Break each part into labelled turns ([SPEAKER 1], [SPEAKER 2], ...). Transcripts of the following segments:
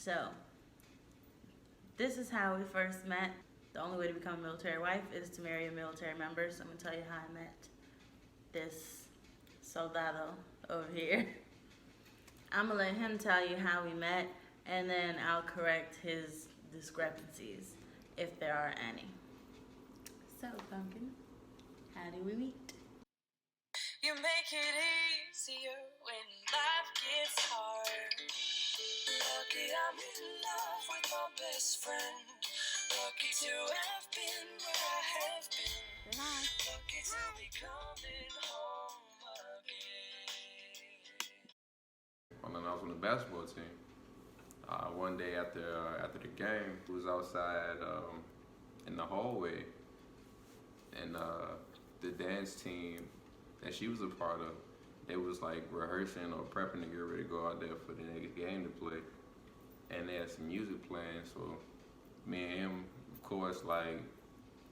[SPEAKER 1] So, this is how we first met. The only way to become a military wife is to marry a military member. So I'm gonna tell you how I met this soldado over here. I'm gonna let him tell you how we met, and then I'll correct his discrepancies if there are any. So, Pumpkin, how do we meet?
[SPEAKER 2] You make it easier when life gets hard. Lucky I'm in love with my best friend. Lucky to have been where I have been. Lucky to be coming home again.
[SPEAKER 3] And I was on the basketball team. One day after the game, we was outside in the hallway, and the dance team that she was a part of, they was like rehearsing or prepping to get ready to go out there for the next game to play, and they had some music playing. So me and him, of course, like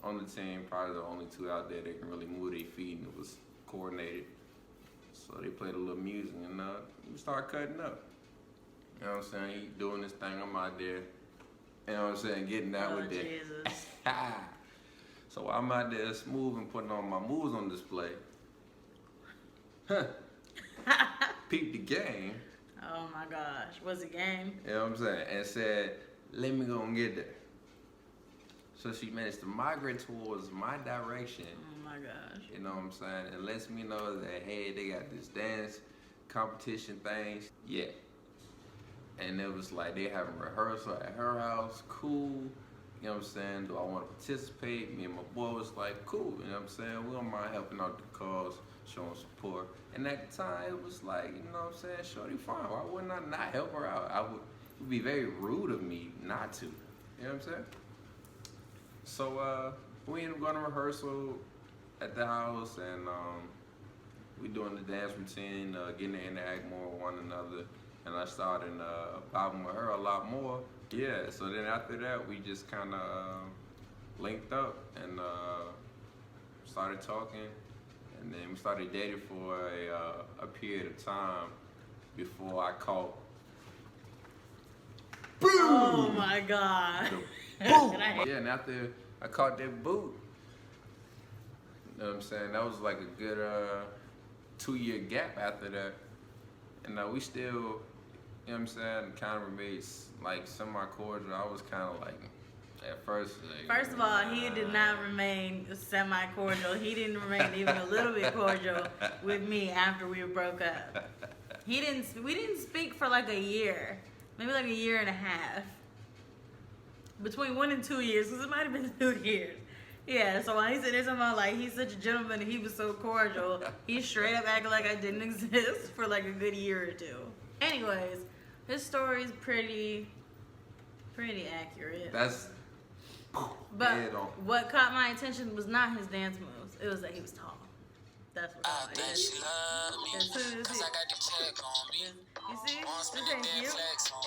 [SPEAKER 3] on the team, probably the only two out there that can really move their feet, and it was coordinated. So they played a little music, and we started cutting up. You know what I'm saying? He doing this thing, I'm out there. You know what I'm saying? Getting down with that.
[SPEAKER 1] Jesus.
[SPEAKER 3] So I'm out there smooth and putting on my moves on display. Peeped the game.
[SPEAKER 1] Oh my gosh, what's the game?
[SPEAKER 3] You know what I'm saying? And said, let me go and get there. So she managed to migrate towards my direction.
[SPEAKER 1] Oh my gosh.
[SPEAKER 3] You know what I'm saying? It lets me know that, hey, they got this dance competition things. Yeah. And it was like they having rehearsal at her house. Cool. You know what I'm saying? Do I want to participate? Me and my boy was like, cool. You know what I'm saying? We don't mind helping out the cause, showing support. And at the time, it was like, you know what I'm saying? Shorty fine. Why wouldn't I not help her out? It would be very rude of me not to. You know what I'm saying? So we ended up going to rehearsal at the house, and we doing the dance routine, getting to interact more with one another, and I started vibing with her a lot more. Yeah, so then after that, we just kind of linked up and started talking, and then we started dating for a period of time before I caught. Boom!
[SPEAKER 1] Oh my God.
[SPEAKER 3] Boom! Yeah, and after I caught that boot, you know what I'm saying? That was like a good 2-year gap after that. And we still, you know what I'm saying, kind of remained like semi-cordial. I was kind of like, at first. Like,
[SPEAKER 1] First of all, he did not remain semi-cordial. He didn't remain even a little bit cordial with me after we broke up. We didn't speak for like a year. Maybe like a year and a half. Between 1 and 2 years, because it might have been 2 years. Yeah, so while he's sitting there talking about like he's such a gentleman and he was so cordial, he straight up acted like I didn't exist for like a good year or two. Anyways, his story's pretty accurate. But what caught my attention was not his dance moves. It was that he was tall. That's what caught my attention. As soon as he, you see, this ain't cute.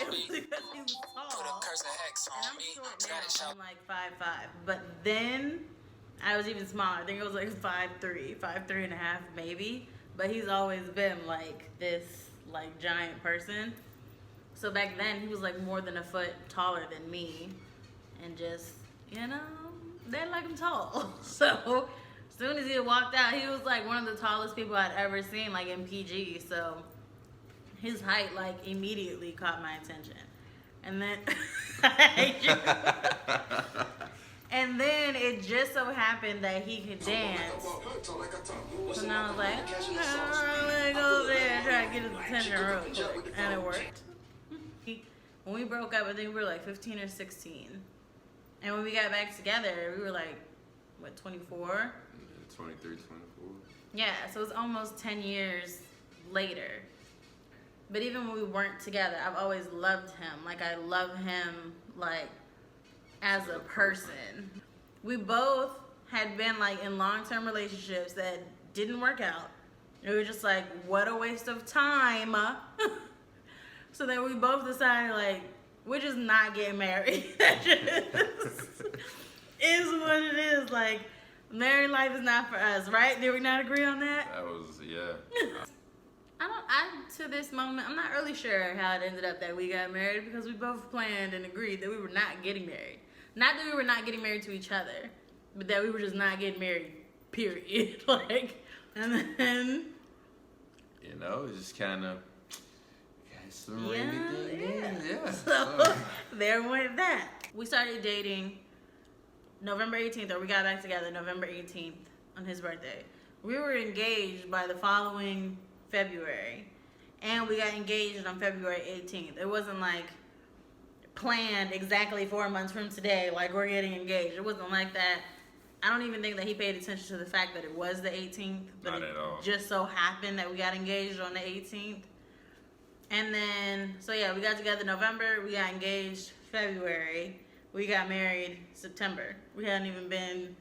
[SPEAKER 1] It was because he was tall. And I'm short now. I'm like 5'5". But then I was even smaller. I think it was like 5'3", 5'3 and a half maybe. But he's always been like this like giant person. So back then he was like more than a foot taller than me, and just, you know, they didn't like him tall. So as soon as he walked out, he was like one of the tallest people I'd ever seen, like in PG. So his height like immediately caught my attention. And then and then it just so happened that he could dance. So now I was like, I'm gonna go over there and try to get his attention real quick. And it worked. When we broke up, I think we were like 15 or 16. And when we got back together, we were like, what, 24?
[SPEAKER 3] 23, 24.
[SPEAKER 1] Yeah, so it was almost 10 years later. But even when we weren't together, I've always loved him. Like, I love him, like, as a person. We both had been, like, in long-term relationships that didn't work out. It was just like, what a waste of time. So then we both decided, like, we're just not getting married. That just is what it is. Like, married life is not for us, right? Did we not agree on that?
[SPEAKER 3] That was, yeah.
[SPEAKER 1] To this moment, I'm not really sure how it ended up that we got married because we both planned and agreed that we were not getting married. Not that we were not getting married to each other, but that we were just not getting married, period. Like, and then...
[SPEAKER 3] You know, it's just kind of...
[SPEAKER 1] Yeah. So, there went that. We started dating November 18th, or we got back together November 18th on his birthday. We were engaged by the following February, and we got engaged on February 18th. It wasn't like planned exactly 4 months from today, like we're getting engaged. It wasn't like that. I don't even think that he paid attention to the fact that it was the 18th, but
[SPEAKER 3] Not at all.
[SPEAKER 1] It just so happened that we got engaged on the 18th. And then, so yeah, we got together November, we got engaged February, we got married September. We hadn't even been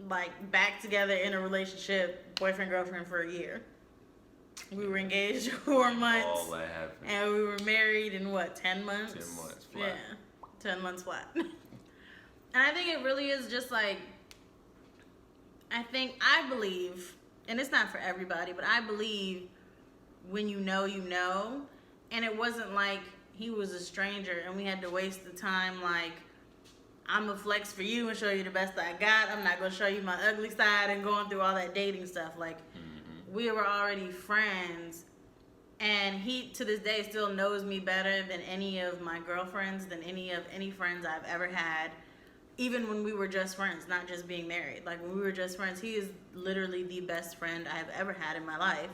[SPEAKER 1] like back together in a relationship, boyfriend, girlfriend, for a year. We were engaged 4 months.
[SPEAKER 3] All that happened.
[SPEAKER 1] And we were married in what, 10 months?
[SPEAKER 3] 10 months flat.
[SPEAKER 1] Yeah, 10 months flat. And I think it really is just like, I believe, and it's not for everybody, but I believe when you know, you know. And it wasn't like he was a stranger and we had to waste the time like, I'm going to flex for you and show you the best I got. I'm not going to show you my ugly side and going through all that dating stuff. Like, we were already friends. And he, to this day, still knows me better than any of my girlfriends, than any friends I've ever had. Even when we were just friends, not just being married. Like, when we were just friends, he is literally the best friend I've ever had in my life.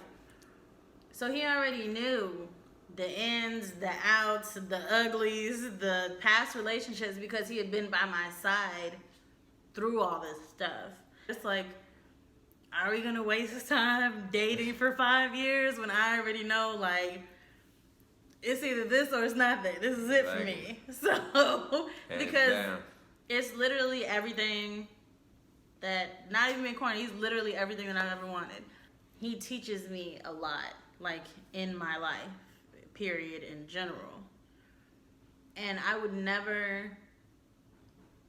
[SPEAKER 1] So he already knew the ins, the outs, the uglies, the past relationships, because he had been by my side through all this stuff. It's like, are we gonna waste time dating for 5 years when I already know, like, it's either this or it's nothing. This is it for me. So, because it's literally everything that, not even being corny, he's literally everything that I've ever wanted. He teaches me a lot, like, in my life, period, in general. And I would never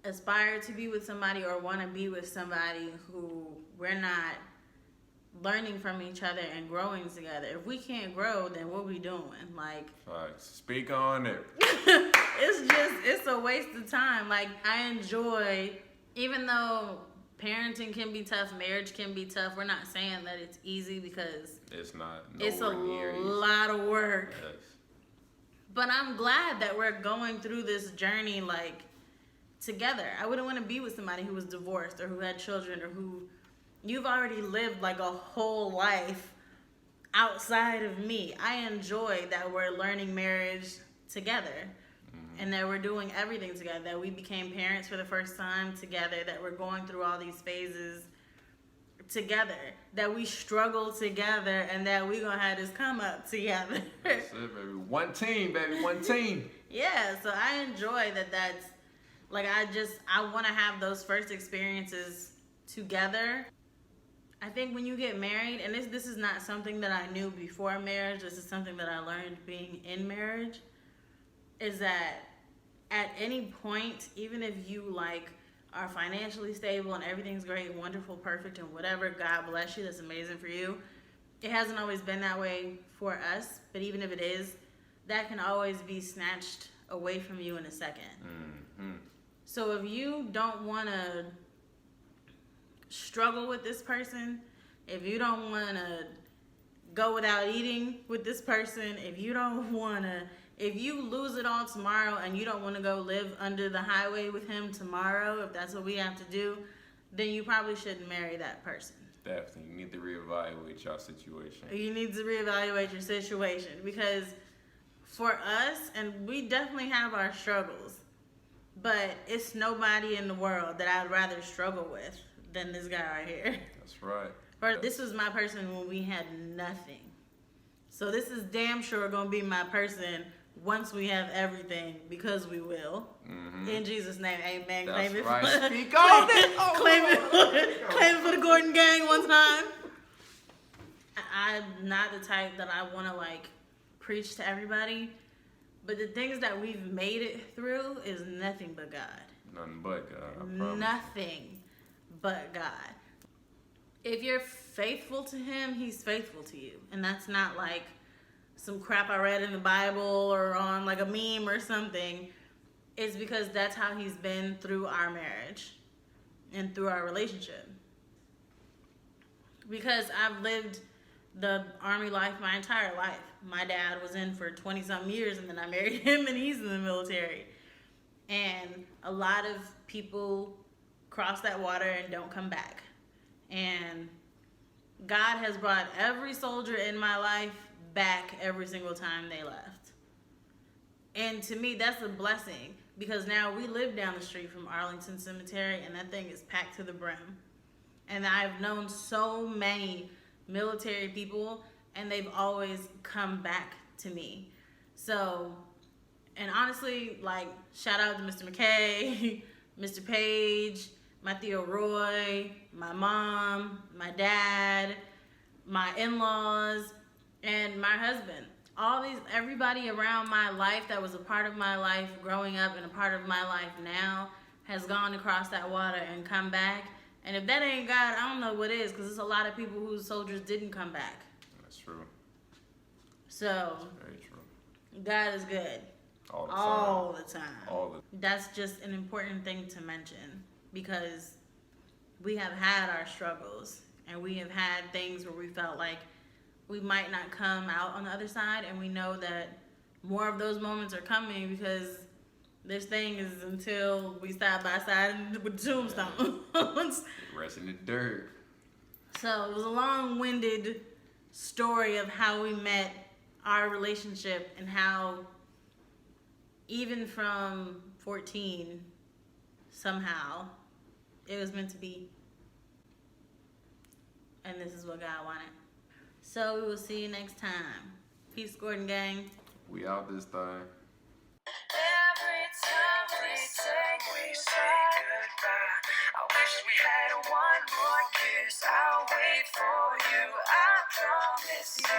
[SPEAKER 1] aspire to be with somebody or want to be with somebody who we're not learning from each other and growing together. If we can't grow, then what we doing? Like,
[SPEAKER 3] speak on it.
[SPEAKER 1] It's a waste of time. Like, I enjoy, even though parenting can be tough, marriage can be tough, we're not saying that it's easy, because
[SPEAKER 3] it's not.
[SPEAKER 1] It's a lot of work.
[SPEAKER 3] Yes.
[SPEAKER 1] But I'm glad that we're going through this journey, like, together. I wouldn't want to be with somebody who was divorced or who had children or who you've already lived like a whole life outside of me. I enjoy that we're learning marriage together, and that we're doing everything together, that we became parents for the first time together, that we're going through all these phases together, that we struggle together, and that we gonna have this come up together.
[SPEAKER 3] That's it, baby. One team, baby. One team.
[SPEAKER 1] Yeah, so I enjoy that's like, I want to have those first experiences together. I think when you get married, and this is not something that I knew before marriage, this is something that I learned being in marriage, is that at any point, even if you like are financially stable and everything's great, wonderful, perfect, and whatever, God bless you, that's amazing for you. It hasn't always been that way for us, but even if it is, that can always be snatched away from you in a second. So if you don't want to struggle with this person, if you don't want to go without eating with this person, if you lose it all tomorrow and you don't want to go live under the highway with him tomorrow, if that's what we have to do, then you probably shouldn't marry that person.
[SPEAKER 3] Definitely. You need to reevaluate your situation.
[SPEAKER 1] You need to reevaluate your situation, because for us, and we definitely have our struggles, but it's nobody in the world that I'd rather struggle with than this guy right here.
[SPEAKER 3] That's right.
[SPEAKER 1] This was my person when we had nothing. So this is damn sure going to be my person once we have everything, because we will. In Jesus' name, amen.
[SPEAKER 3] That's
[SPEAKER 1] claim
[SPEAKER 3] right.
[SPEAKER 1] It
[SPEAKER 3] Speak on it.
[SPEAKER 1] claim it for the Gordon gang one time. I'm not the type that I want to, like, preach to everybody. But the things that we've made it through is nothing but God.
[SPEAKER 3] Nothing but God, I promise.
[SPEAKER 1] Nothing but God. If you're faithful to him, he's faithful to you. And that's not like some crap I read in the Bible or on like a meme or something. It's because that's how he's been through our marriage and through our relationship. Because I've lived the Army life my entire life. My dad was in for 20-something years, and then I married him, and he's in the military. And a lot of people cross that water and don't come back. And God has brought every soldier in my life back every single time they left. And to me, that's a blessing, because now we live down the street from Arlington Cemetery, and that thing is packed to the brim. And I've known so many military people, and they've always come back to me. So, and honestly, like, shout out to Mr. McKay, Mr. Page, my Theo Roy, my mom, my dad, my in-laws, and my husband. Everybody around my life that was a part of my life growing up and a part of my life now has gone across that water and come back. And if that ain't God, I don't know what is, because there's a lot of people whose soldiers didn't come back.
[SPEAKER 3] That's true.
[SPEAKER 1] So,
[SPEAKER 3] very true.
[SPEAKER 1] God is good.
[SPEAKER 3] All the time.
[SPEAKER 1] That's just an important thing to mention, because we have had our struggles, and we have had things where we felt like we might not come out on the other side, and we know that more of those moments are coming, because this thing is until we side by side with tombstones.
[SPEAKER 3] Rest in the dirt.
[SPEAKER 1] So it was a long-winded story of how we met, our relationship, and how even from 14, somehow, it was meant to be. And this is what God wanted. So we will see you next time. Peace, Gordon Gang.
[SPEAKER 3] We out this thing.
[SPEAKER 2] Every time we say goodbye, I wish we had one more kiss. I'll wait for you, I promise you.